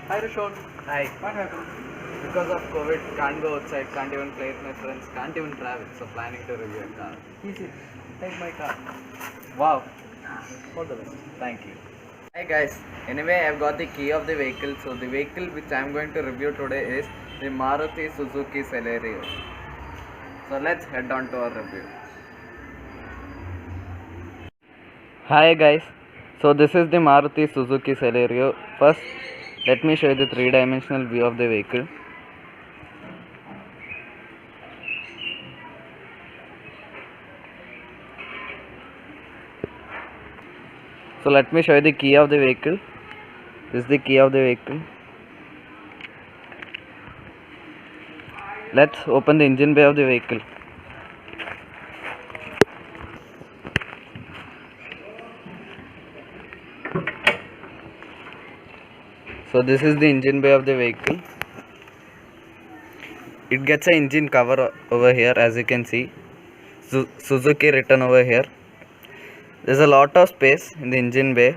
Hi Rishon. Hi. What happened? Because of COVID, can't go outside, can't even play with my friends, can't even travel. So planning to review a car. Easy. Take my car. Wow. All the best. Thank you. Hi guys. Anyway, I've got the key of the vehicle. So the vehicle which I'm going to review today is the Maruti Suzuki Celerio. So let's head on to our review. Hi guys. So this is the Maruti Suzuki Celerio. First, let me show you the three-dimensional view of the vehicle. So let me show you the key of the vehicle. This is the key of the vehicle. Let's open the engine bay of the vehicle. So this is the engine bay of the vehicle. It gets an engine cover over here, as you can see. Suzuki written over here. There's a lot of space in the engine bay.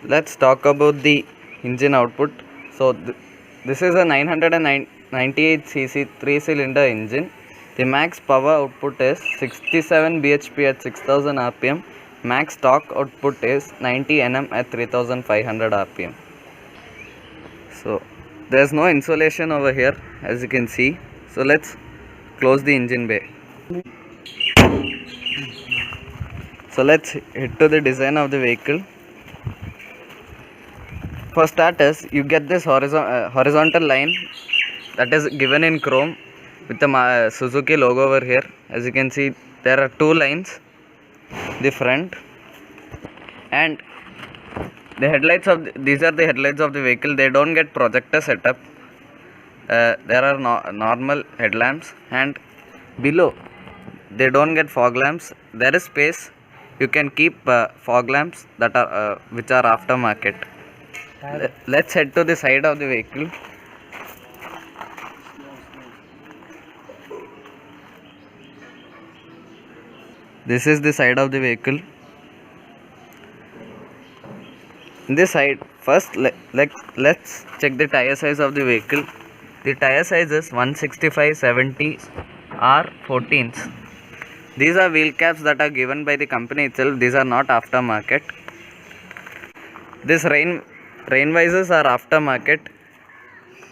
Let's talk about the engine output. So this is a 998cc 3-cylinder engine. The max power output is 67 bhp at 6000 rpm. Max torque output is 90 Nm at 3500 rpm. So there's no insulation over here, as you can see. So let's close the engine bay. So let's head to the design of the vehicle. For starters, you get this horizontal line that is given in chrome with the Suzuki logo over here. As you can see, there are two lines, the front and the headlights of these are the headlights of the vehicle. They don't get projector setup. There are normal headlamps, and below they don't get fog lamps. There is space. You can keep fog lamps that are which are aftermarket. Let's head to the side of the vehicle. This is the side of the vehicle. In this side, first let's check the tire size of the vehicle. The tire size is 165/70 R14s. These are wheel caps that are given by the company itself. These are not aftermarket. This rain visors are aftermarket,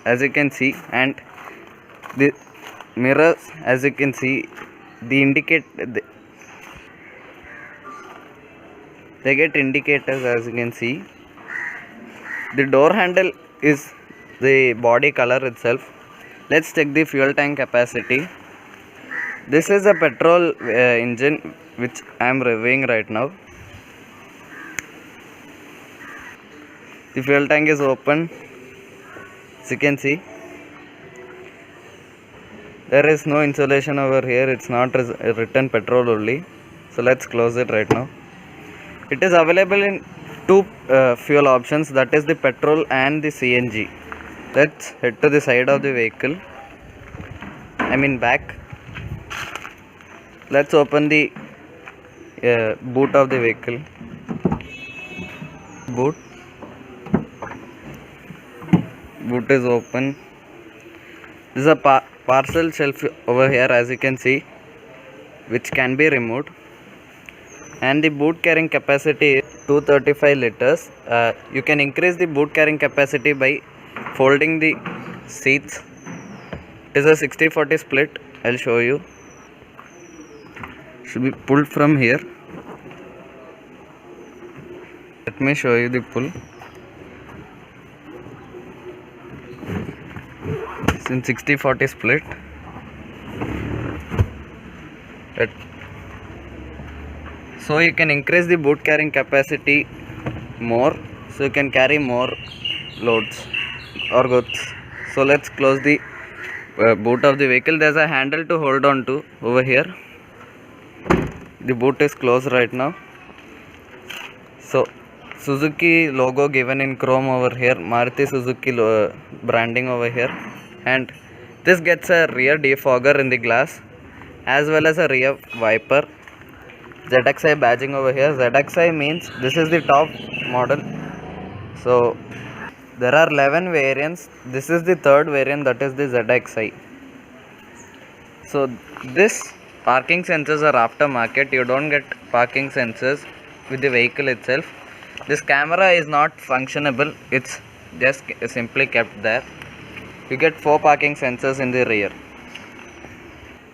as you can see, and the mirrors, as you can see, they get indicators, as you can see. The door handle is the body color itself. Let's check the fuel tank capacity. This is a petrol engine which I am reviewing right now. The fuel tank is open, as you can see. There is no insulation over here. It's not written petrol only. So let's close it right now. It is available in two fuel options, that is the petrol and the CNG. Let's head to the side of the vehicle, I mean back. Let's open the boot of the vehicle. Boot is open. This is a parcel shelf over here, as you can see, which can be removed. And the boot carrying capacity is 235 liters. You can increase the boot carrying capacity by folding the seats. It is a 60-40 split. I'll show you. Should be pulled from here. Let me show you the pull. It's in 60-40 split. So you can increase the boot carrying capacity more, so you can carry more loads or goods. So let's close the boot of the vehicle. There's a handle to hold on to over here. The boot is closed right now. So Suzuki logo given in chrome over here, Maruti Suzuki branding over here, and this gets a rear defogger in the glass as well as a rear wiper. ZXi badging over here. ZXi means this is the top model. So there are 11 variants. This is the third variant, that is the ZXi. So this parking sensors are aftermarket. You don't get parking sensors with the vehicle itself. This camera is not functionable. It's just simply kept there. You get 4 parking sensors in the rear.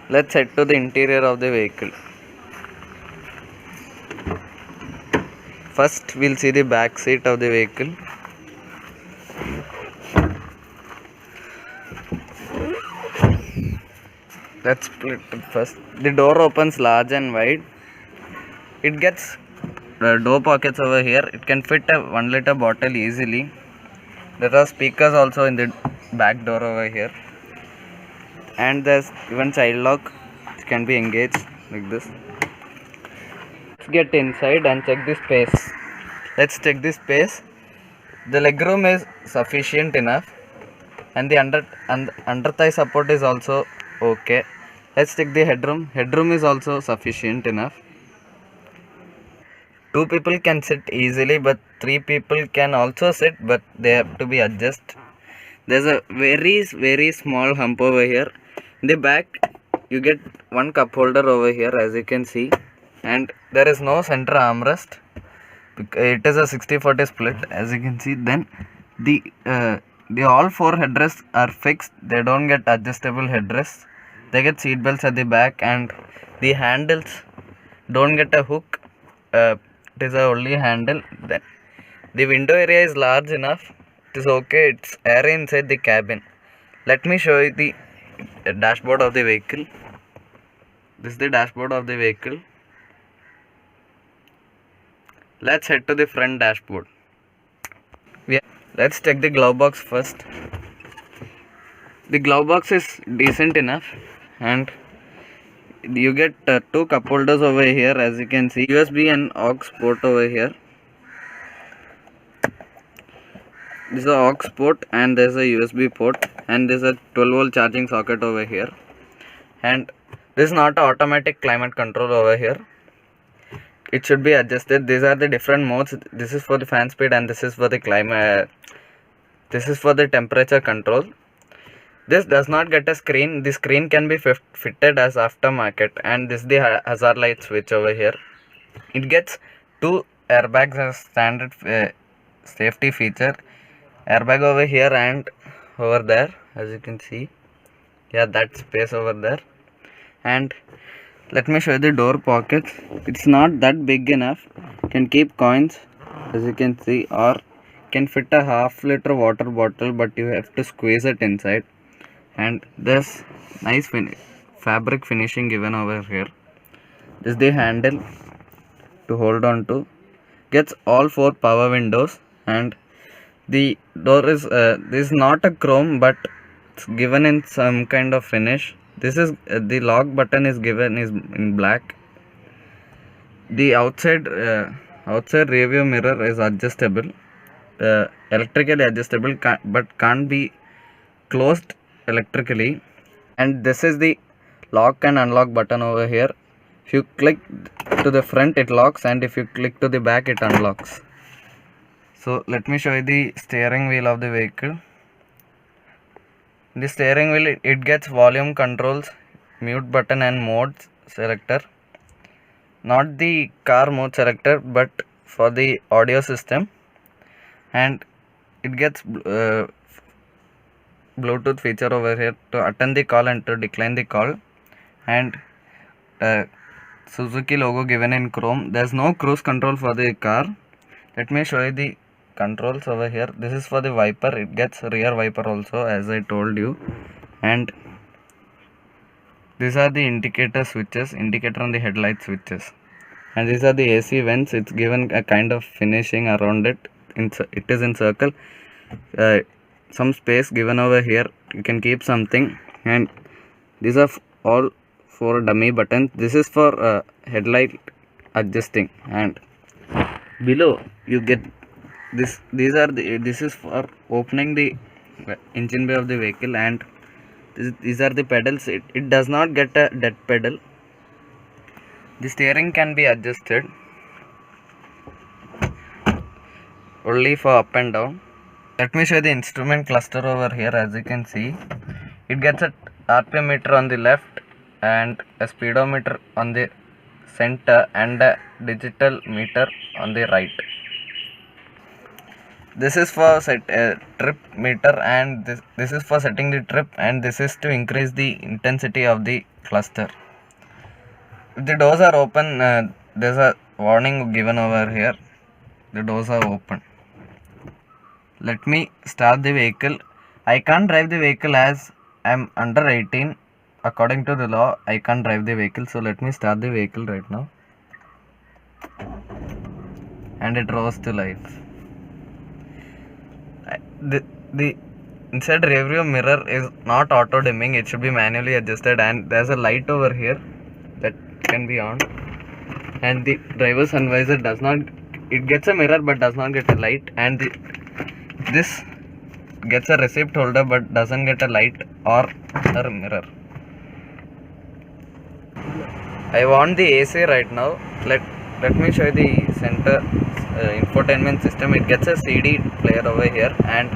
Let's head to the interior of the vehicle. First we'll see the back seat of the vehicle. Let's split it first. The door opens large and wide. It gets door pockets over here. It can fit a 1 liter bottle easily. There are speakers also in the back door over here. And there's even child lock. It can be engaged like this. Let's get inside and check the space. Let's check the space. The legroom is sufficient enough. And the under thigh support is also okay. Let's check the headroom. Headroom is also sufficient enough. 2 people can sit easily, but 3 people can also sit, but they have to be adjusted. There's a very small hump over here. In the back you get one cup holder over here, as you can see, and there is no center armrest. It is a 60-40 split, as you can see. Then the all 4 headrests are fixed. They don't get adjustable headrests. They get seat belts at the back, and the handles don't get a hook. It is a only handle. Then the window area is large enough. It is okay. It's air inside the cabin. Let me show you the dashboard of the vehicle. This is the dashboard of the vehicle. Let's head to the front dashboard. Let's check the glove box first. The glove box is decent enough, and you get 2 cup holders over here, as you can see. USB and aux port over here. This is a aux port, and there's a USB port, and there's a 12-volt charging socket over here. And this is not an automatic climate control over here. It should be adjusted. These are the different modes. This is for the fan speed, and this is for the climate. This is for the temperature control. This does not get a screen. The screen can be fitted as aftermarket, and this is the hazard light switch over here. It gets 2 airbags as standard safety feature. Airbag over here and over there, as you can see. Yeah, that space over there. And let me show you the door pockets. It's not that big enough. Can keep coins, as you can see, or can fit a half-liter water bottle, but you have to squeeze it inside. And there's nice fabric finishing given over here. This is the handle to hold on to. Gets all 4 power windows, and the door is this is not a chrome, but it's given in some kind of finish. This is the lock button is given is in black. The outside rear view mirror is adjustable, electrically adjustable, but can't be closed electrically. And this is the lock and unlock button over here. If you click to the front, it locks, and if you click to the back, it unlocks. So let me show you the steering wheel of the vehicle. The steering wheel, it gets volume controls, mute button and mode selector. Not the car mode selector, but for the audio system. And it gets Bluetooth feature over here to attend the call and to decline the call. And Suzuki logo given in chrome. There's no cruise control for the car. Let me show you the controls over here. This is for the wiper. It gets rear wiper also, as I told you. And these are the indicator switches, indicator on the headlight switches. And these are the AC vents. It's given a kind of finishing around it. It is in circle. Some space given over here. You can keep something. And these are all 4 dummy buttons. This is for headlight adjusting. And below you get this. This is for opening the engine bay of the vehicle, and these are the pedals. It does not get a dead pedal. The steering can be adjusted. only for up and down. Let me show the instrument cluster over here. As you can see, it gets a RPM meter on the left and a speedometer on the center and a digital meter on the right. This is for trip meter, and this is for setting the trip, and this is to increase the intensity of the cluster. If the doors are open, there's a warning given over here. The doors are open. Let me start the vehicle. I can't drive the vehicle as I'm under 18. According to the law, I can't drive the vehicle. So let me start the vehicle right now. And it rose to life. The inside rear view mirror is not auto dimming. It should be manually adjusted, and there's a light over here that can be on. And the driver's sun visor does not, it gets a mirror but does not get a light, and this gets a receipt holder but doesn't get a light or a mirror. I want the AC right now. Let me show you the center infotainment system. It gets a CD player over here, and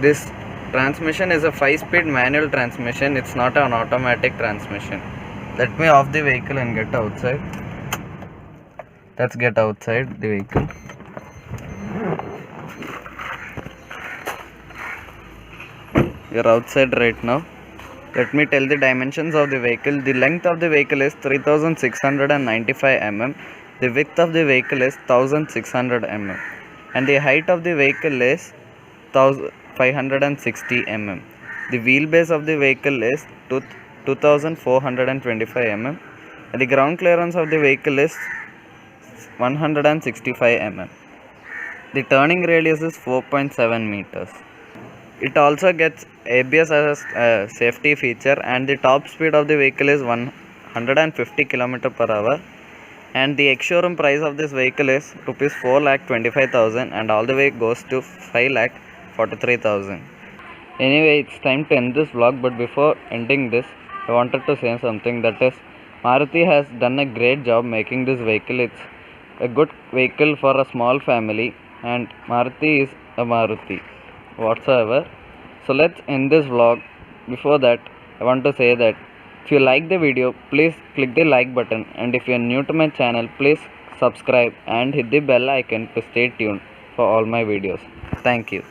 this transmission is a 5-speed manual transmission. It's not an automatic transmission. Let me off the vehicle and get outside. Let's get outside the vehicle. You're outside right now. Let me tell the dimensions of the vehicle. The length of the vehicle is 3695 mm. The width of the vehicle is 1600 mm. And the height of the vehicle is 560 mm. The wheelbase of the vehicle is 2425 mm. And the ground clearance of the vehicle is 165 mm. The turning radius is 4.7 meters. It also gets ABS as a safety feature, and the top speed of the vehicle is 150 km per hour. And the ex-showroom price of this vehicle is rupees 4,25,000, and all the way goes to 5,43,000. Anyway, it's time to end this vlog, but before ending this, I wanted to say something, that is, Maruti has done a great job making this vehicle. It's a good vehicle for a small family, and Maruti is a Maruti whatsoever. So let's end this vlog. Before that, I want to say that if you like the video, please click the like button, and if you are new to my channel, please subscribe and hit the bell icon to stay tuned for all my videos. Thank you.